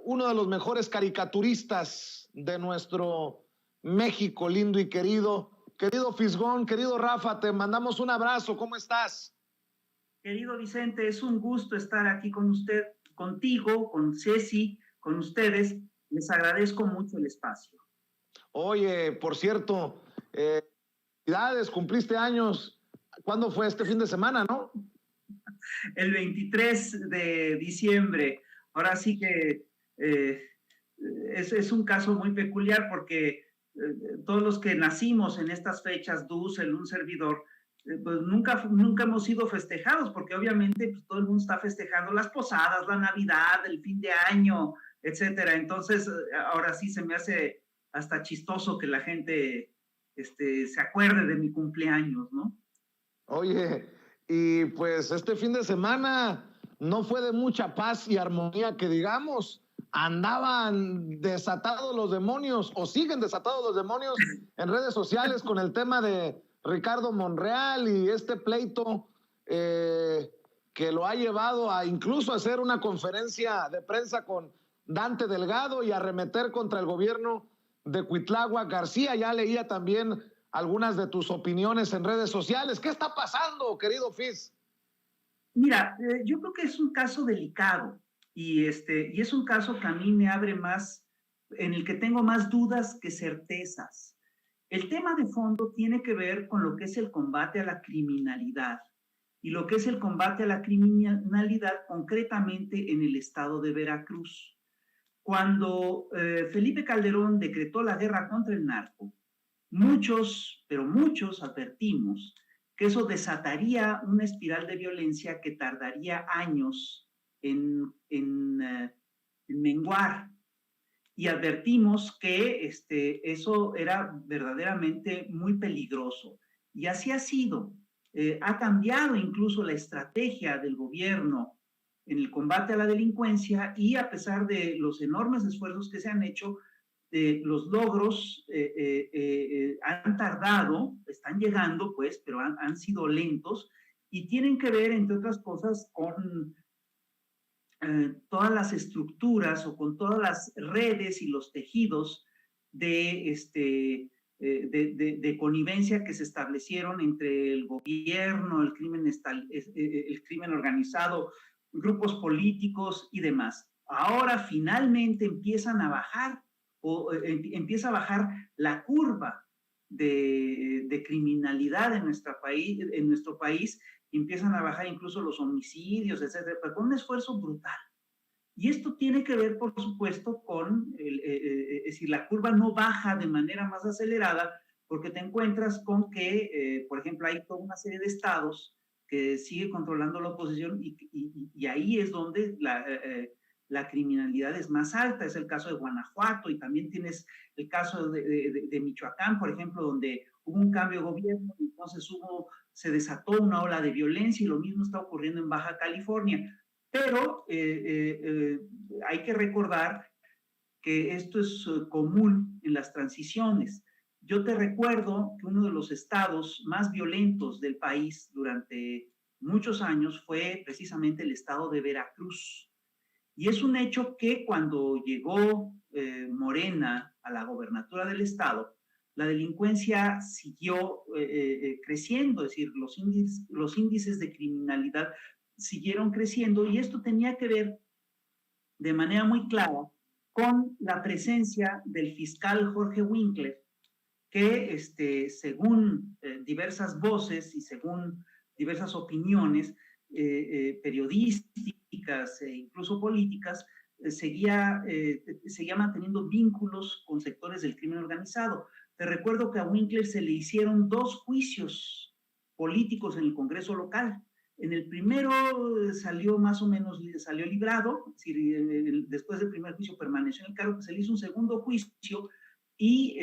uno de los mejores caricaturistas de nuestro México lindo y querido. Querido Fisgón, querido Rafa, te mandamos un abrazo, ¿cómo estás? Querido Vicente, es un gusto estar aquí con usted, contigo, con Ceci, con ustedes. Les agradezco mucho el espacio. Oye, por cierto, felicidades, cumpliste años. ¿Cuándo fue? Este fin de semana, ¿no? El 23 de diciembre. Ahora sí que es un caso muy peculiar porque todos los que nacimos en estas fechas, Dussel, un servidor, pues nunca hemos sido festejados, porque obviamente pues, todo el mundo está festejando las posadas, la Navidad, el fin de año, etcétera. Entonces, ahora sí se me hace hasta chistoso que la gente se acuerde de mi cumpleaños, ¿no? Oye, y pues este fin de semana no fue de mucha paz y armonía, que digamos. Andaban desatados los demonios, o siguen desatados los demonios en redes sociales con el tema de Ricardo Monreal y este pleito que lo ha llevado a incluso hacer una conferencia de prensa con Dante Delgado y arremeter contra el gobierno de Cuitláhuac García. Ya leía también algunas de tus opiniones en redes sociales. ¿Qué está pasando, querido Fis? Mira, yo creo que es un caso delicado y es un caso que a mí me abre más, en el que tengo más dudas que certezas. El tema de fondo tiene que ver con lo que es el combate a la criminalidad y lo que es el combate a la criminalidad concretamente en el estado de Veracruz. Cuando Felipe Calderón decretó la guerra contra el narco, muchos, pero muchos advertimos que eso desataría una espiral de violencia que tardaría años en menguar. Y advertimos que eso era verdaderamente muy peligroso. Y así ha sido. Ha cambiado incluso la estrategia del gobierno en el combate a la delincuencia y a pesar de los enormes esfuerzos que se han hecho, los logros han tardado, están llegando, pues, pero han sido lentos y tienen que ver, entre otras cosas, con todas las estructuras o con todas las redes y los tejidos de connivencia que se establecieron entre el gobierno, el crimen organizado, grupos políticos y demás. Ahora finalmente empiezan a bajar empieza a bajar la curva de criminalidad en nuestro país, empiezan a bajar incluso los homicidios, etcétera, pero con un esfuerzo brutal. Y esto tiene que ver, por supuesto, con, es decir, la curva no baja de manera más acelerada porque te encuentras con que, por ejemplo, hay toda una serie de estados que sigue controlando la oposición y ahí es donde la criminalidad es más alta. Es el caso de Guanajuato y también tienes el caso de Michoacán, por ejemplo, donde hubo un cambio de gobierno y entonces se desató una ola de violencia y lo mismo está ocurriendo en Baja California. Pero hay que recordar que esto es común en las transiciones. Yo te recuerdo que uno de los estados más violentos del país durante muchos años fue precisamente el estado de Veracruz. Y es un hecho que cuando llegó Morena a la gobernatura del estado, la delincuencia siguió creciendo, es decir, los índices de criminalidad siguieron creciendo y esto tenía que ver de manera muy clara con la presencia del fiscal Jorge Winkler, que según diversas voces y según diversas opiniones periodísticas e incluso políticas, seguía manteniendo vínculos con sectores del crimen organizado. Te recuerdo que a Winkler se le hicieron 2 juicios políticos en el Congreso local. En el primero salió más o menos, salió librado, es decir, después del primer juicio permaneció en el cargo, se le hizo un segundo juicio y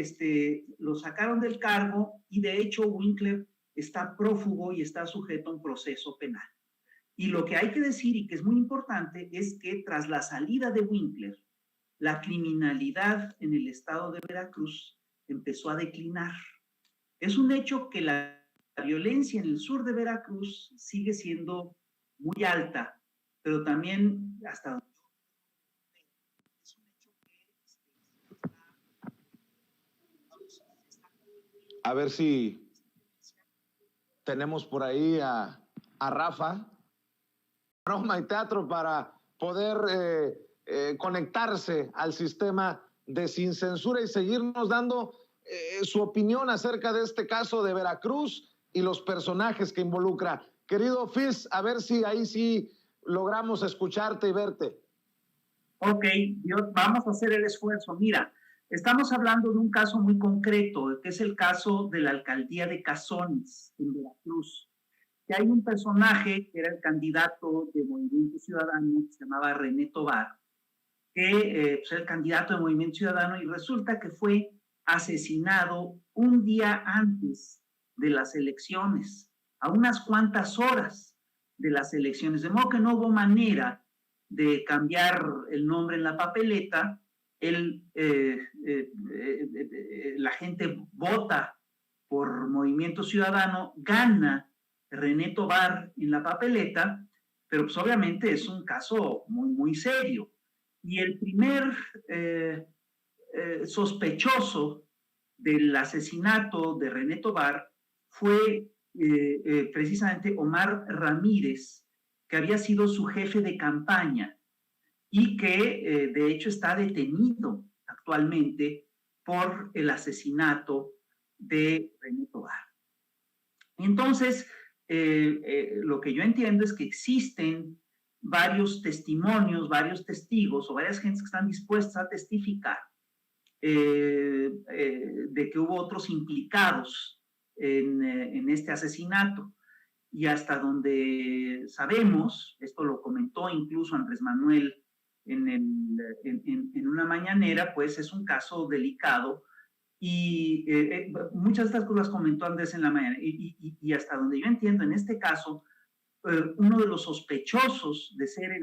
lo sacaron del cargo y de hecho Winkler está prófugo y está sujeto a un proceso penal. Y lo que hay que decir y que es muy importante es que tras la salida de Winkler, la criminalidad en el estado de Veracruz empezó a declinar. Es un hecho que la violencia en el sur de Veracruz sigue siendo muy alta, pero también hasta A ver si tenemos por ahí a Rafa, broma y teatro, para poder conectarse al sistema de Sin Censura y seguirnos dando su opinión acerca de este caso de Veracruz y los personajes que involucra. Querido Fis, a ver si ahí sí logramos escucharte y verte. Ok, vamos a hacer el esfuerzo. Mira, estamos hablando de un caso muy concreto, que es el caso de la alcaldía de Cazones, en Veracruz. Que hay un personaje que era el candidato de Movimiento Ciudadano, que se llamaba René Tobar, que pues, era el candidato de Movimiento Ciudadano y resulta que fue asesinado un día antes de las elecciones, a unas cuantas horas de las elecciones, de modo que no hubo manera de cambiar el nombre en la papeleta. La gente vota por Movimiento Ciudadano, gana René Tobar en la papeleta, pero pues obviamente es un caso muy, muy serio. Y el primer sospechoso del asesinato de René Tobar fue precisamente Omar Ramírez, que había sido su jefe de campaña y que de hecho está detenido actualmente por el asesinato de René Tobar. Entonces, lo que yo entiendo es que existen varios testimonios, varios testigos o varias gentes que están dispuestas a testificar de que hubo otros implicados en este asesinato. Y hasta donde sabemos, esto lo comentó incluso Andrés Manuel en una mañanera, pues es un caso delicado y muchas de estas cosas comentó Andrés en la mañana y hasta donde yo entiendo, en este caso, uno de los sospechosos de ser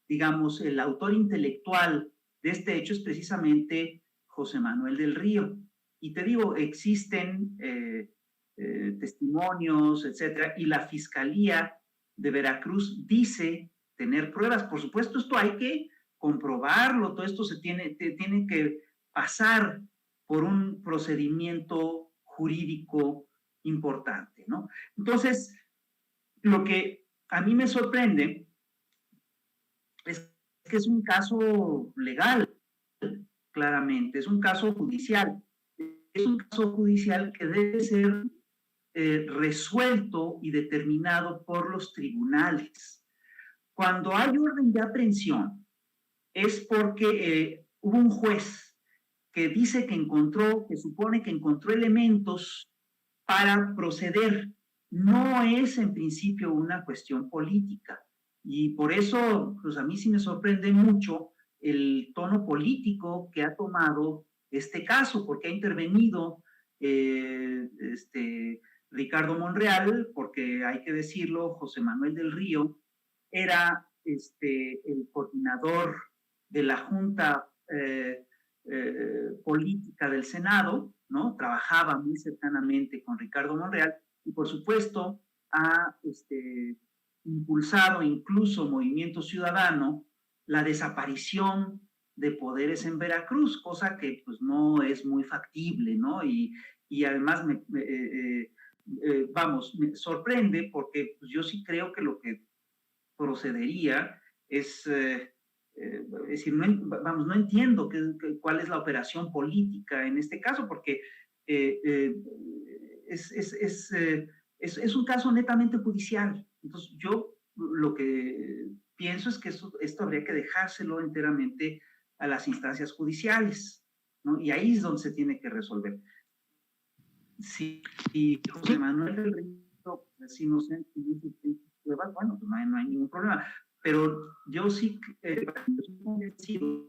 digamos, el autor intelectual de este hecho es precisamente José Manuel del Río. Y te digo, existen testimonios, etcétera, y la Fiscalía de Veracruz dice tener pruebas. Por supuesto, esto hay que comprobarlo, todo esto tiene que pasar por un procedimiento jurídico importante, ¿no? Entonces, lo que a mí me sorprende es que es un caso legal, claramente, es un caso judicial. Es un caso judicial que debe ser resuelto y determinado por los tribunales. Cuando hay orden de aprehensión, es porque hubo un juez que dice que supone que encontró elementos para proceder. No es en principio una cuestión política. Y por eso, pues a mí sí me sorprende mucho el tono político que ha tomado este caso, porque ha intervenido Ricardo Monreal, porque hay que decirlo, José Manuel del Río era el coordinador de la Junta política del Senado, ¿no? Trabajaba muy cercanamente con Ricardo Monreal y por supuesto ha impulsado incluso Movimiento Ciudadano la desaparición de poderes en Veracruz, cosa que pues no es muy factible, ¿no? Y además me sorprende porque pues, yo sí creo que lo que procedería es decir, no entiendo cuál es la operación política en este caso, porque es un caso netamente judicial. Entonces, yo lo que pienso es que esto habría que dejárselo enteramente a las instancias judiciales, ¿no? Y ahí es donde se tiene que resolver. Si José Manuel del Río es inocente y dice pruebas, bueno, pues no hay ningún problema. Pero yo sí estoy convencido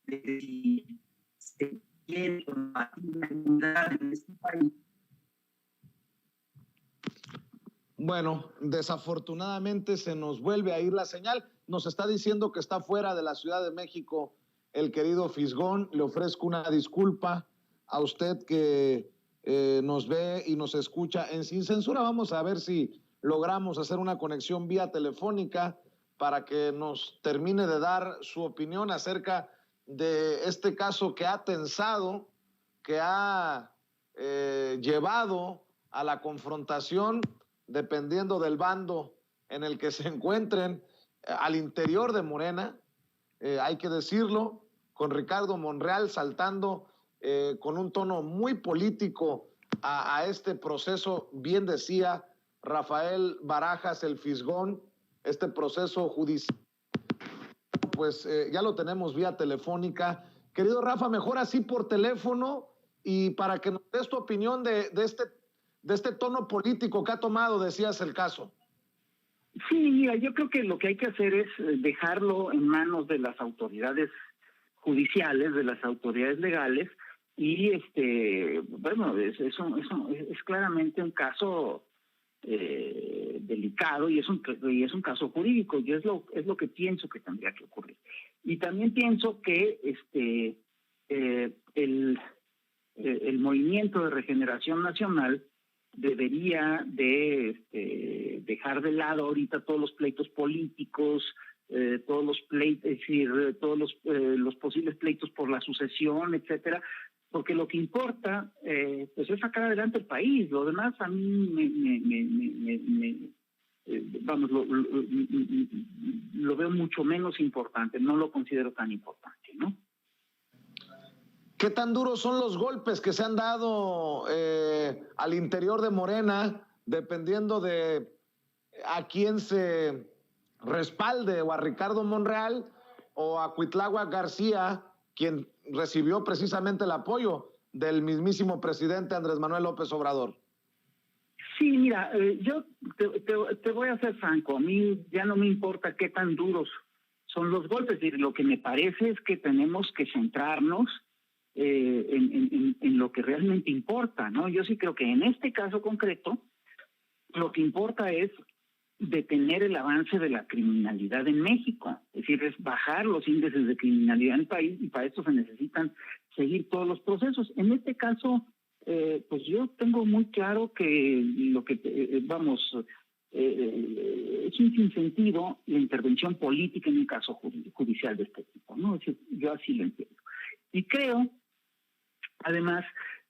de que si se quiere combatir la impunidad en este país. Bueno, desafortunadamente se nos vuelve a ir la señal. Nos está diciendo que está fuera de la Ciudad de México el querido Fisgón. Le ofrezco una disculpa a usted que nos ve y nos escucha en Sin Censura. Vamos a ver si logramos hacer una conexión vía telefónica para que nos termine de dar su opinión acerca de este caso que ha tensado, que ha llevado a la confrontación dependiendo del bando en el que se encuentren al interior de Morena, hay que decirlo, con Ricardo Monreal saltando con un tono muy político a este proceso, bien decía Rafael Barajas, el Fisgón, este proceso judicial, pues ya lo tenemos vía telefónica. Querido Rafa, mejor así por teléfono y para que nos des tu opinión de este tono político que ha tomado, decías, el caso. Sí, mira, yo creo que lo que hay que hacer es dejarlo en manos de las autoridades judiciales, de las autoridades legales, y bueno, es claramente un caso delicado y es un caso jurídico, y es lo que pienso que tendría que ocurrir. Y también pienso que el Movimiento de Regeneración Nacional debería de dejar de lado ahorita todos los pleitos políticos, todos los pleitos, es decir, todos los posibles pleitos por la sucesión, etcétera, porque lo que importa pues es sacar adelante el país. Lo demás a mí vamos, lo veo mucho menos importante, no lo considero tan importante, ¿no? ¿Qué tan duros son los golpes que se han dado al interior de Morena, dependiendo de a quién se respalde, o a Ricardo Monreal o a Cuitláhuac García, quien recibió precisamente el apoyo del mismísimo presidente Andrés Manuel López Obrador? Sí, mira, yo te voy a ser franco, a mí ya no me importa qué tan duros son los golpes, y lo que me parece es que tenemos que centrarnos en lo que realmente importa, ¿no? Yo sí creo que en este caso concreto lo que importa es detener el avance de la criminalidad en México, es decir, es bajar los índices de criminalidad en el país, y para esto se necesitan seguir todos los procesos. En este caso, pues yo tengo muy claro que lo que es un sinsentido la intervención política en un caso judicial de este tipo, ¿no? Es decir, yo así lo entiendo. Y creo, además,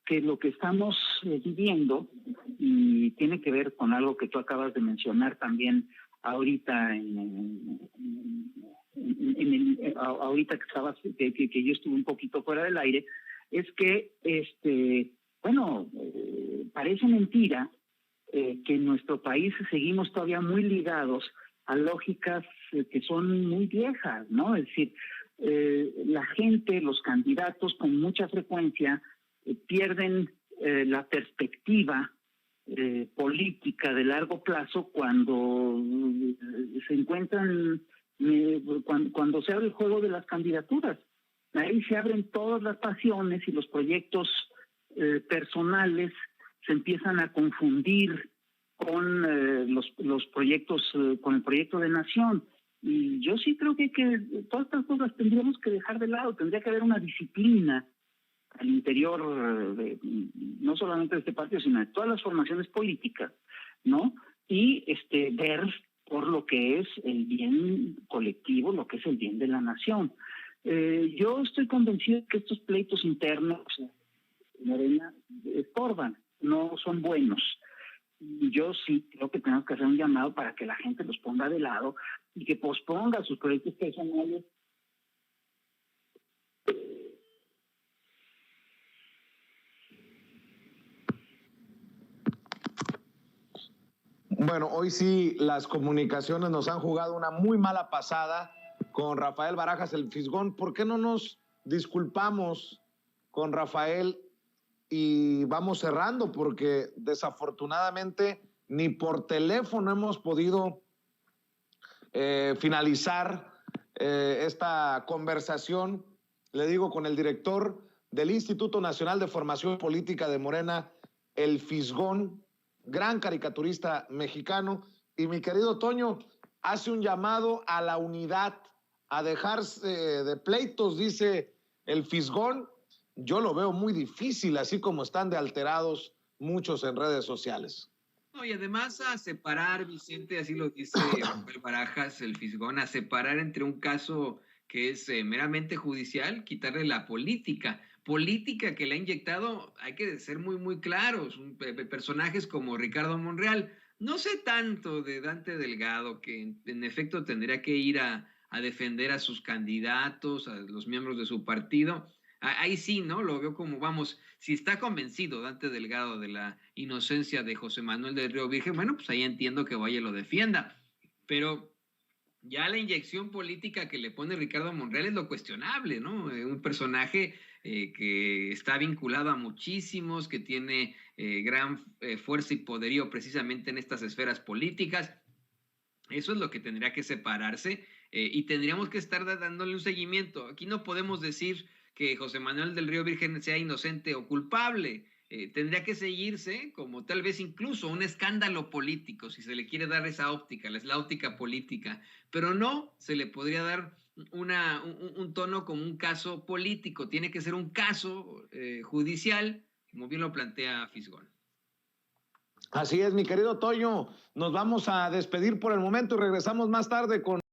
que lo que estamos viviendo, y tiene que ver con algo que tú acabas de mencionar también ahorita ahorita que yo estuve un poquito fuera del aire, es que parece mentira que en nuestro país seguimos todavía muy ligados a lógicas que son muy viejas, ¿no? Es decir, la gente, los candidatos con mucha frecuencia pierden la perspectiva política de largo plazo cuando se encuentran, cuando se abre el juego de las candidaturas. Ahí se abren todas las pasiones y los proyectos personales se empiezan a confundir con los proyectos, con el proyecto de nación. Y yo sí creo que todas estas cosas tendríamos que dejar de lado. Tendría que haber una disciplina al interior no solamente de este partido, sino de todas las formaciones políticas, ¿no? Y ver por lo que es el bien colectivo, lo que es el bien de la nación. Yo estoy convencido de que estos pleitos internos, Morena, estorban, no son buenos. Y yo sí creo que tenemos que hacer un llamado para que la gente los ponga de lado y que posponga sus proyectos personales. Bueno, hoy sí las comunicaciones nos han jugado una muy mala pasada con Rafael Barajas, el Fisgón. ¿Por qué no nos disculpamos con Rafael y vamos cerrando? Porque desafortunadamente ni por teléfono hemos podido finalizar esta conversación, le digo, con el director del Instituto Nacional de Formación Política de Morena, el Fisgón, gran caricaturista mexicano. Y mi querido Toño hace un llamado a la unidad, a dejarse de pleitos, dice el Fisgón. Yo lo veo muy difícil, así como están de alterados muchos en redes sociales. No, y además a separar, Vicente, así lo dice Rafael Barajas, el Fisgón, a separar entre un caso que es meramente judicial, quitarle la política, política que le ha inyectado, hay que ser muy, muy claros. Personajes como Ricardo Monreal, no sé tanto de Dante Delgado, que en efecto tendría que ir a defender a sus candidatos, a los miembros de su partido. Ahí sí, ¿no? Lo veo como, vamos, si está convencido Dante Delgado de la inocencia de José Manuel del Río Virgen, bueno, pues ahí entiendo que vaya y lo defienda. Pero ya la inyección política que le pone Ricardo Monreal es lo cuestionable, ¿no? Un personaje que está vinculado a muchísimos, que tiene gran fuerza y poderío precisamente en estas esferas políticas. Eso es lo que tendría que separarse y tendríamos que estar dándole un seguimiento. Aquí no podemos decir que José Manuel del Río Virgen sea inocente o culpable. Tendría que seguirse como tal vez incluso un escándalo político, si se le quiere dar esa óptica, es la óptica política, pero no se le podría dar un tono como un caso político, tiene que ser un caso judicial, como bien lo plantea Fisgón. Así es, mi querido Toño. Nos vamos a despedir por el momento y regresamos más tarde con